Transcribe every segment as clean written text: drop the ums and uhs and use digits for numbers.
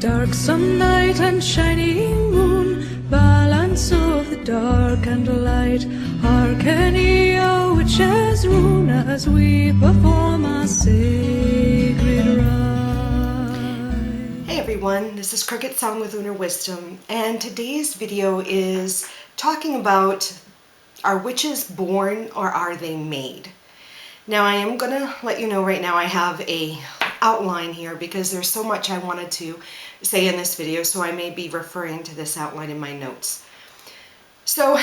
Dark sunlight and shining moon, balance of the dark and light. Hearken ye, O witches, rune, as we perform our sacred rite. Hey everyone, this is CricketSong with Lunar Wisdom, and today's video is talking about, are witches born or are they made? Now I am going to let you know right now I have a outline here because there's so much I wanted to say in this video, so I may be referring to this outline in my notes. So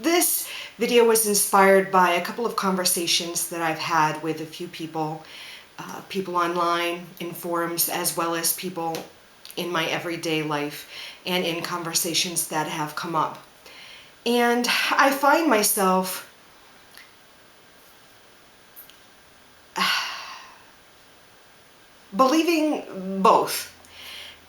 this video was inspired by a couple of conversations that I've had with a few people, people online, in forums, as well as people in my everyday life and in conversations that have come up. And I find myself believing both.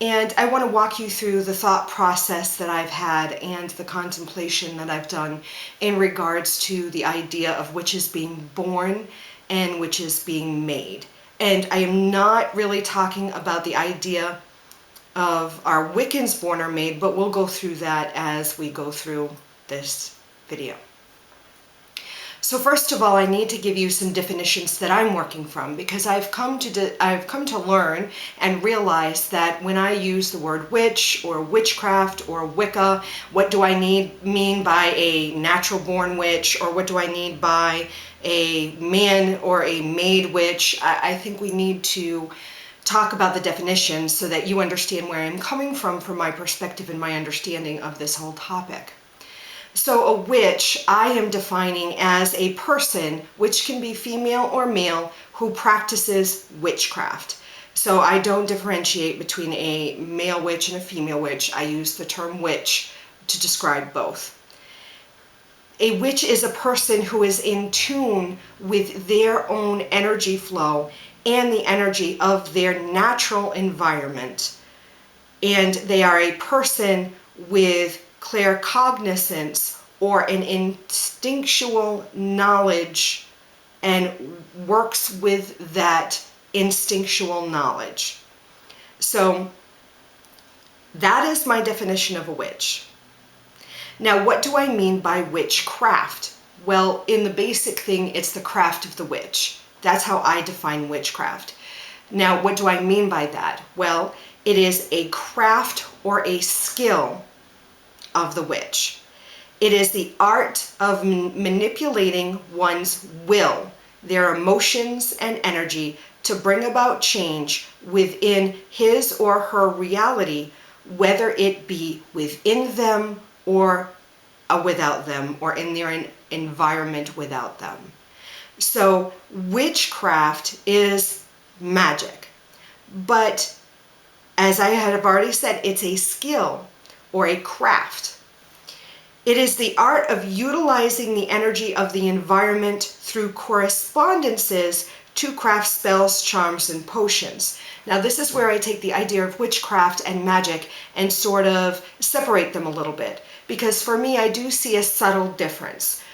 And I want to walk you through the thought process that I've had and the contemplation that I've done in regards to the idea of witches being born and witches being made. And I am not really talking about the idea of are Wiccans born or made, but we'll go through that as we go through this video. So first of all, I need to give you some definitions that I'm working from, because I've come to learn and realize that when I use the word witch or witchcraft or Wicca, what do I mean by a natural born witch, or what do I need by a man or a made witch? I think we need to talk about the definitions so that you understand where I'm coming from my perspective and my understanding of this whole topic. So a witch I am defining as a person, which can be female or male, who practices witchcraft. So I don't differentiate between a male witch and a female witch. I use the term witch to describe both. A witch is a person who is in tune with their own energy flow and the energy of their natural environment. And they are a person with claircognizance or an instinctual knowledge and works with that instinctual knowledge. So that is my definition of a witch. Now, what do I mean by witchcraft? Well, in the basic thing, it's the craft of the witch. That's how I define witchcraft. Now, what do I mean by that? Well, it is a craft or a skill of the witch. It is the art of manipulating one's will, their emotions and energy to bring about change within his or her reality, whether it be within them or without them, or in their environment without them. So witchcraft is magic, but as I have already said, it's a skill or a craft. It is the art of utilizing the energy of the environment through correspondences to craft spells, charms, and potions. Now this is where I take the idea of witchcraft and magic and sort of separate them a little bit, because for me I do see a subtle difference.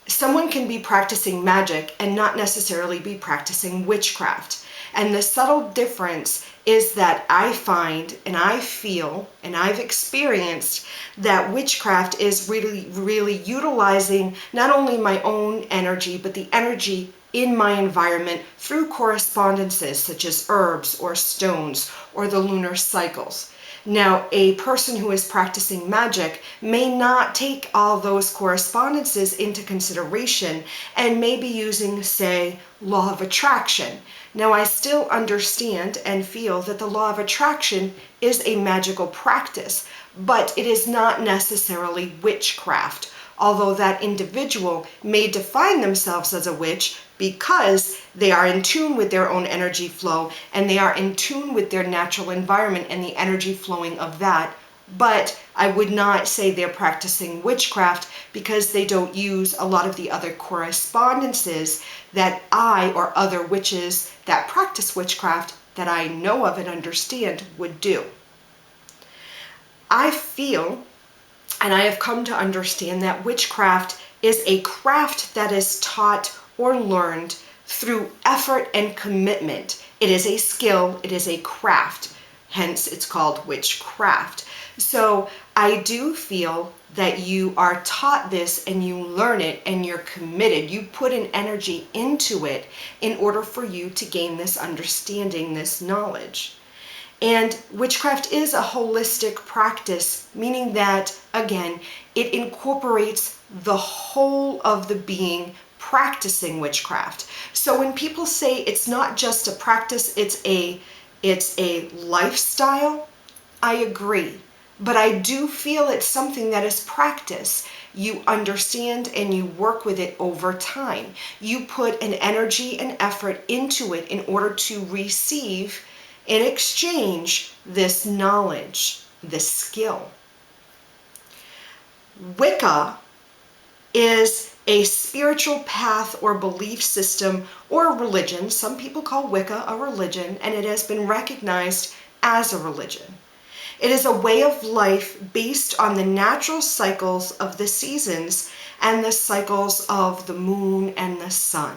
Someone can be practicing magic and not necessarily be practicing witchcraft. And the subtle difference is that I find and I feel and I've experienced that witchcraft is really utilizing not only my own energy, but the energy in my environment through correspondences such as herbs or stones or the lunar cycles. Now, a person who is practicing magic may not take all those correspondences into consideration and may be using, say, law of attraction. Now, I still understand and feel that the law of attraction is a magical practice, but it is not necessarily witchcraft, although that individual may define themselves as a witch because they are in tune with their own energy flow and they are in tune with their natural environment and the energy flowing of that. But I would not say they're practicing witchcraft because they don't use a lot of the other correspondences that I or other witches that practice witchcraft that I know of and understand would do. I feel, and I have come to understand, that witchcraft is a craft that is taught or learned through effort and commitment. It is a skill, it is a craft. hence it's called witchcraft. So I do feel that you are taught this and you learn it and you're committed. You put an energy into it in order for you to gain this understanding, this knowledge. And witchcraft is a holistic practice, meaning that, again, it incorporates the whole of the being practicing witchcraft. So when people say it's not just a practice, it's a lifestyle, I agree. But I do feel it's something that is practice. You understand and you work with it over time. You put an energy and effort into it in order to receive in exchange this knowledge, this skill. Wicca is a spiritual path or belief system or religion. Some people call Wicca a religion, and it has been recognized as a religion. It is a way of life based on the natural cycles of the seasons and the cycles of the moon and the sun.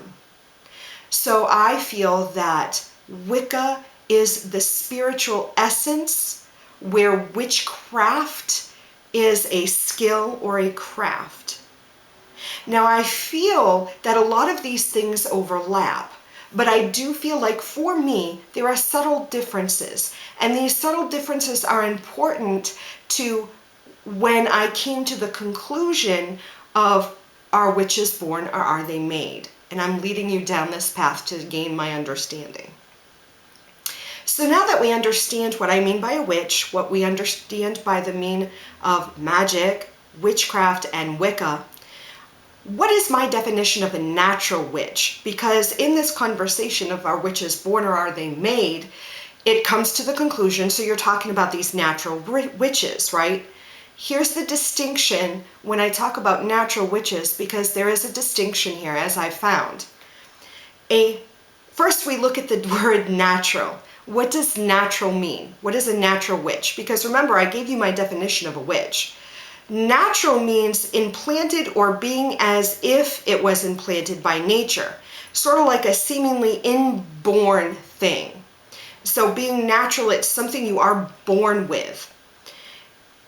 So I feel that Wicca is the spiritual essence, where witchcraft is a skill or a craft. Now I feel that a lot of these things overlap, but I do feel like for me there are subtle differences, and these subtle differences are important to when I came to the conclusion of, are witches born or are they made? And I'm leading you down this path to gain my understanding. So now that we understand what I mean by a witch, what we understand by the mean of magic, witchcraft, and Wicca, what is my definition of a natural witch? Because in this conversation of are witches born or are they made, it comes to the conclusion, so you're talking about these natural witches, right? Here's the distinction when I talk about natural witches, because there is a distinction here, as I found. First, we look at the word natural. What does natural mean? What is a natural witch? Because remember, I gave you my definition of a witch. Natural means implanted or being as if it was implanted by nature, sort of like a seemingly inborn thing. So being natural, it's something you are born with.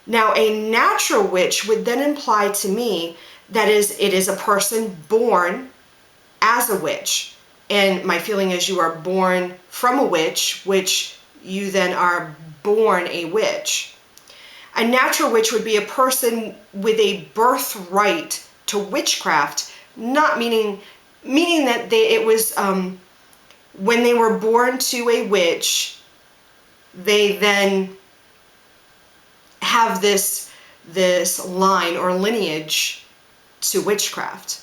Now, a natural witch would then imply to me that it is a person born as a witch. And my feeling is you are born from a witch, which you then are born a witch. A natural witch would be a person with a birthright to witchcraft, not meaning that it was when they were born to a witch, they then have this line or lineage to witchcraft.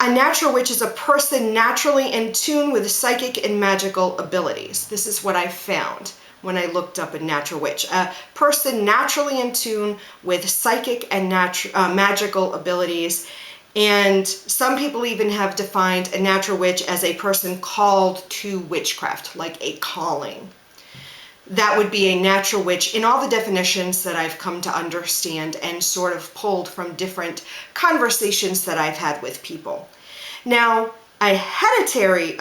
A natural witch is a person naturally in tune with psychic and magical abilities. This is what I found when I looked up a natural witch. A person naturally in tune with psychic and magical abilities. And some people even have defined a natural witch as a person called to witchcraft, like a calling. That would be a natural witch in all the definitions that I've come to understand and sort of pulled from different conversations that I've had with people. Now, a hereditary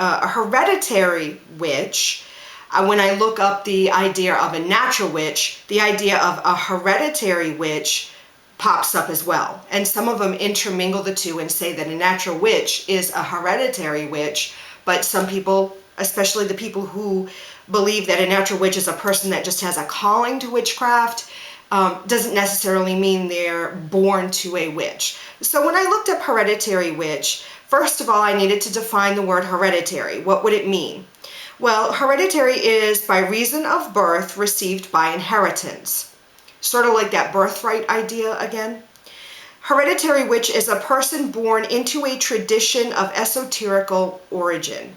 witch, when I look up the idea of a natural witch, the idea of a hereditary witch pops up as well. And some of them intermingle the two and say that a natural witch is a hereditary witch, but some people, especially the people who believe that a natural witch is a person that just has a calling to witchcraft, doesn't necessarily mean they're born to a witch. So when I looked up hereditary witch, first of all, I needed to define the word hereditary. What would it mean? Well, hereditary is by reason of birth received by inheritance. Sort of like that birthright idea again. Hereditary witch is a person born into a tradition of esoterical origin.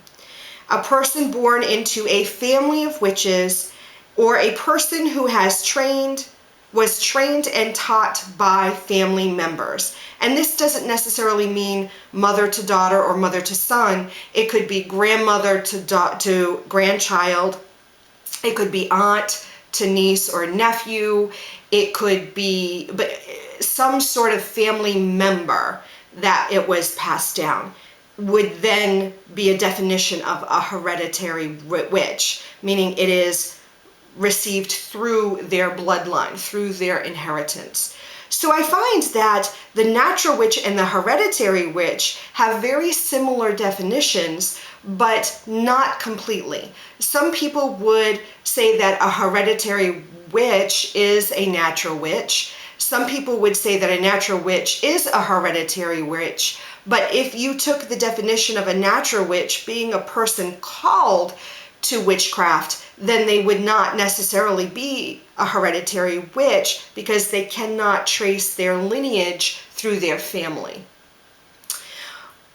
A person born into a family of witches, or a person who was trained and taught by family members. And this doesn't necessarily mean mother to daughter or mother to son. It could be grandmother to grandchild. It could be aunt to niece or nephew. It could be some sort of family member that it was passed down. Would then be a definition of a hereditary witch, meaning it is received through their bloodline, through their inheritance. So I find that the natural witch and the hereditary witch have very similar definitions, but not completely. Some people would say that a hereditary witch is a natural witch. Some people would say that a natural witch is a hereditary witch. But if you took the definition of a natural witch being a person called to witchcraft, then they would not necessarily be a hereditary witch because they cannot trace their lineage through their family.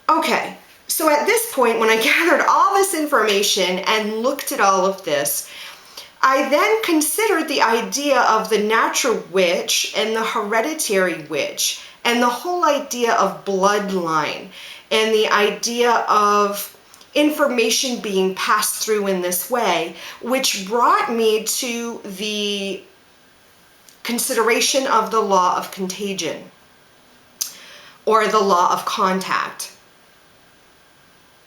Okay, so at this point, when I gathered all this information and looked at all of this, I then considered the idea of the natural witch and the hereditary witch and the whole idea of bloodline and the idea of information being passed through in this way, which brought me to the consideration of the law of contagion or the law of contact.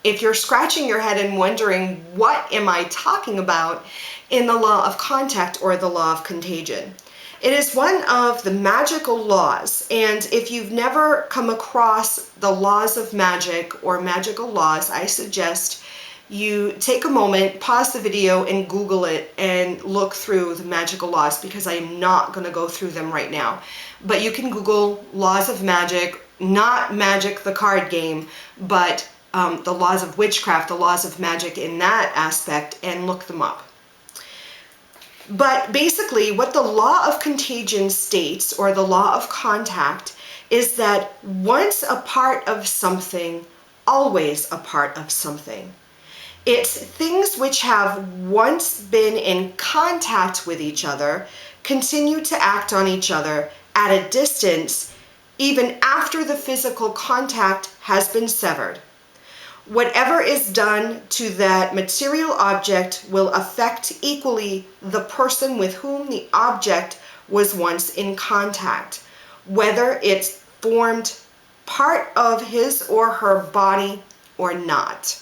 If you're scratching your head and wondering, what am I talking about in the law of contact or the law of contagion? It is one of the magical laws, and if you've never come across the laws of magic or magical laws, I suggest you take a moment, pause the video, and Google it and look through the magical laws, because I am not going to go through them right now. But you can Google laws of magic, not Magic the card game, but the laws of witchcraft, the laws of magic in that aspect, and look them up. But basically what the law of contagion states, or the law of contact, is that once a part of something, always a part of something. It's things which have once been in contact with each other, continue to act on each other at a distance, even after the physical contact has been severed. Whatever is done to that material object will affect equally the person with whom the object was once in contact, whether it's formed part of his or her body or not.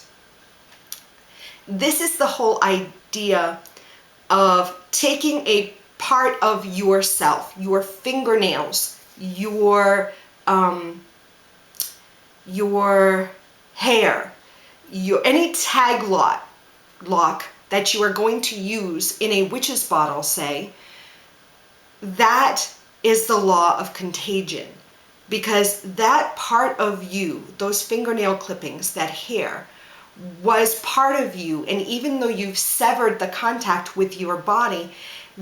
This is the whole idea of taking a part of yourself, your fingernails, your hair, any tag lock that you are going to use in a witch's bottle, say, that is the law of contagion, because that part of you, those fingernail clippings, that hair, was part of you, and even though you've severed the contact with your body,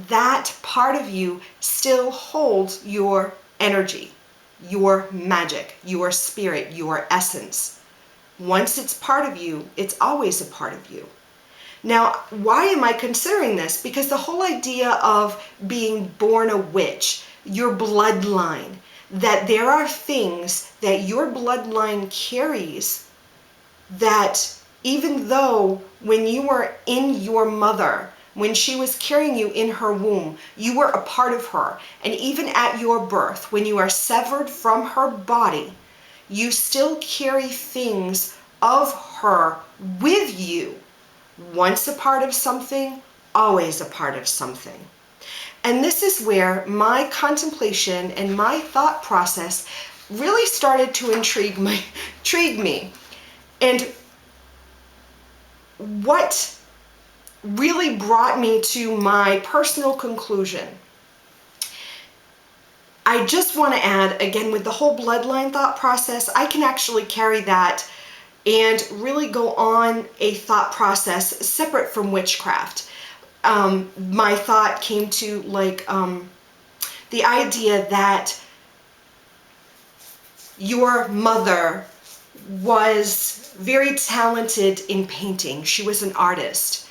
that part of you still holds your energy, your magic, your spirit, your essence. Once it's part of you, it's always a part of you. Now, why am I considering this? Because the whole idea of being born a witch, your bloodline, that there are things that your bloodline carries that even though when you were in your mother, when she was carrying you in her womb, you were a part of her. And even at your birth, when you are severed from her body, you still carry things of her with you. Once a part of something, always a part of something. And this is where my contemplation and my thought process really started to intrigue me. And what really brought me to my personal conclusion, I just want to add, again, with the whole bloodline thought process, I can actually carry that and really go on a thought process separate from witchcraft. My thought came to the idea that your mother was very talented in painting. She was an artist.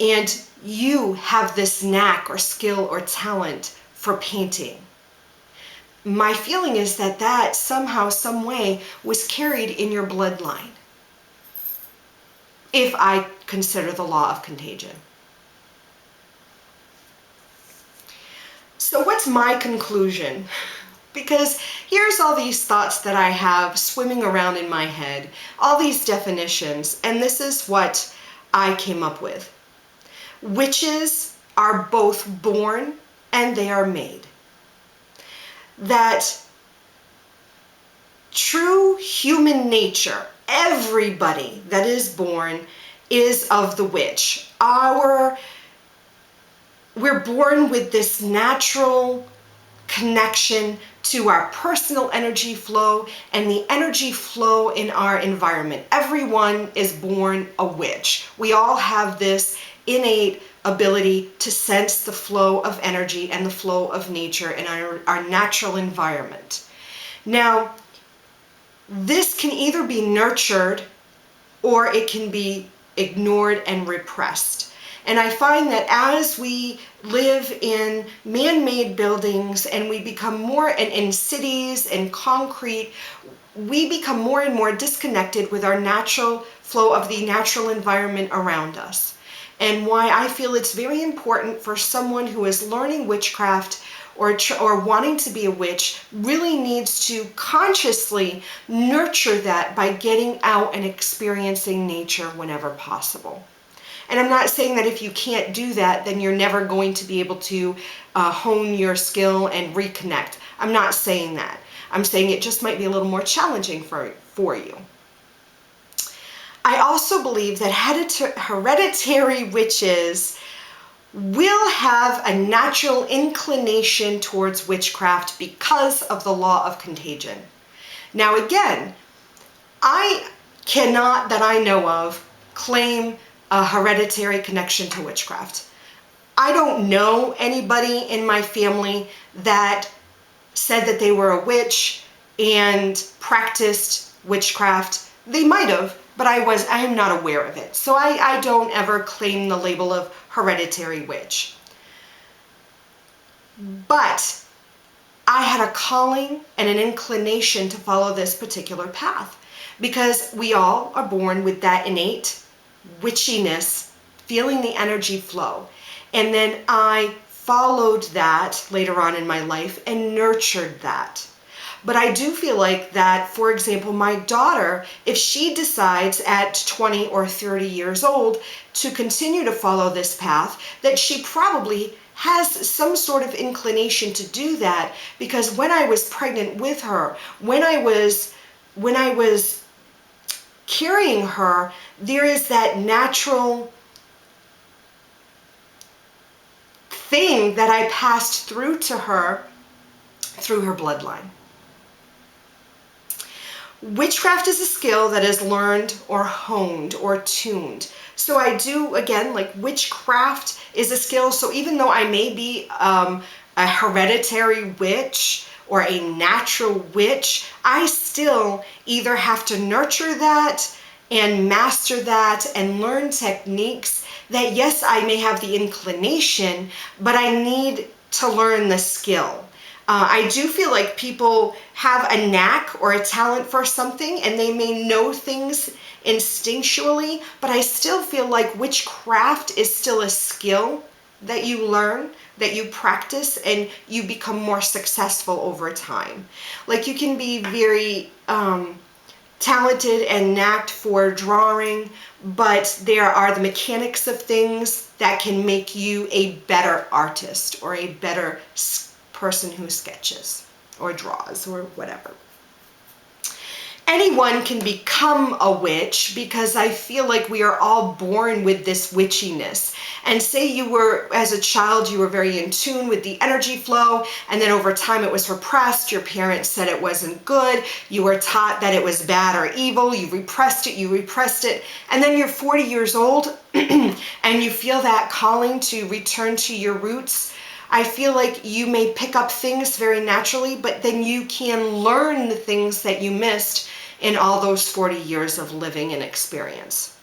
And you have this knack or skill or talent for painting. My feeling is that that somehow, some way was carried in your bloodline, if I consider the law of contagion. So what's my conclusion? Because here's all these thoughts that I have swimming around in my head, all these definitions, and this is what I came up with. Witches are both born and they are made. That true human nature, everybody that is born is of the witch. We're born with this natural connection to our personal energy flow and the energy flow in our environment. Everyone is born a witch. We all have this innate ability to sense the flow of energy and the flow of nature in our natural environment. Now, this can either be nurtured or it can be ignored and repressed. And I find that as we live in man-made buildings and we become more in cities and concrete, we become more and more disconnected with our natural flow of the natural environment around us. And why I feel it's very important for someone who is learning witchcraft or wanting to be a witch really needs to consciously nurture that by getting out and experiencing nature whenever possible. And I'm not saying that if you can't do that, then you're never going to be able to hone your skill and reconnect. I'm not saying that. I'm saying it just might be a little more challenging for you. I also believe that hereditary witches will have a natural inclination towards witchcraft because of the law of contagion. Now again, I cannot, that I know of, claim a hereditary connection to witchcraft. I don't know anybody in my family that said that they were a witch and practiced witchcraft. They might have, but I am not aware of it. So I don't ever claim the label of hereditary witch. But I had a calling and an inclination to follow this particular path because we all are born with that innate witchiness, feeling the energy flow. And then I followed that later on in my life and nurtured that. But I do feel like that, for example, my daughter, if she decides at 20 or 30 years old to continue to follow this path, that she probably has some sort of inclination to do that, because when I was pregnant with her, when I was carrying her, there is that natural thing that I passed through to her through her bloodline. Witchcraft is a skill that is learned or honed or tuned. So I do, again, like witchcraft is a skill. So even though I may be a hereditary witch or a natural witch, I still either have to nurture that and master that and learn techniques that, yes, I may have the inclination, but I need to learn the skill. I do feel like people have a knack or a talent for something and they may know things instinctually, but I still feel like witchcraft is still a skill that you learn, that you practice, and you become more successful over time. Like you can be very talented and knacked for drawing, but there are the mechanics of things that can make you a better artist or a better person who sketches or draws or whatever. Anyone can become a witch because I feel like we are all born with this witchiness. And say you were, as a child, you were very in tune with the energy flow, and then over time it was repressed. Your parents said it wasn't good. You were taught that it was bad or evil. You repressed it. And then you're 40 years old and you feel that calling to return to your roots. I feel like you may pick up things very naturally, but then you can learn the things that you missed in all those 40 years of living and experience.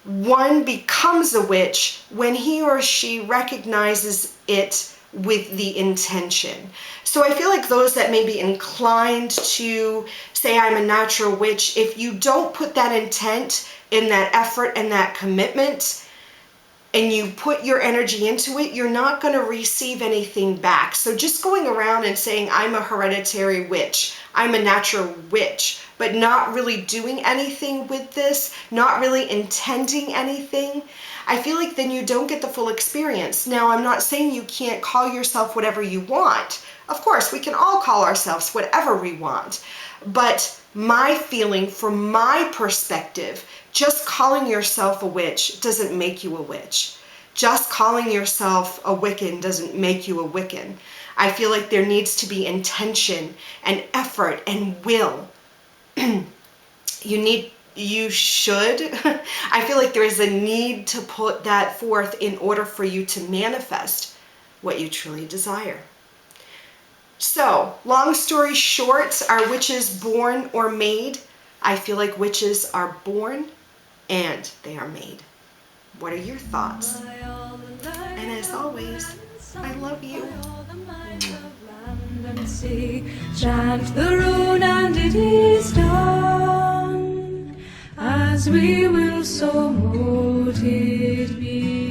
One becomes a witch when he or she recognizes it with the intention. So I feel like those that may be inclined to say I'm a natural witch, if you don't put that intent in that effort and that commitment, and you put your energy into it, you're not going to receive anything back. So just going around and saying, I'm a hereditary witch, I'm a natural witch, but not really doing anything with this, not really intending anything, I feel like then you don't get the full experience. Now, I'm not saying you can't call yourself whatever you want. Of course, we can all call ourselves whatever we want. But my feeling, from my perspective, just calling yourself a witch doesn't make you a witch. Just calling yourself a Wiccan doesn't make you a Wiccan. I feel like there needs to be intention and effort and will. You should. I feel like there is a need to put that forth in order for you to manifest what you truly desire. So, long story short, are witches born or made? I feel like witches are born and they are made. What are your thoughts? And as always, I love you. Chant the rune and it is done, as we will so mote it be.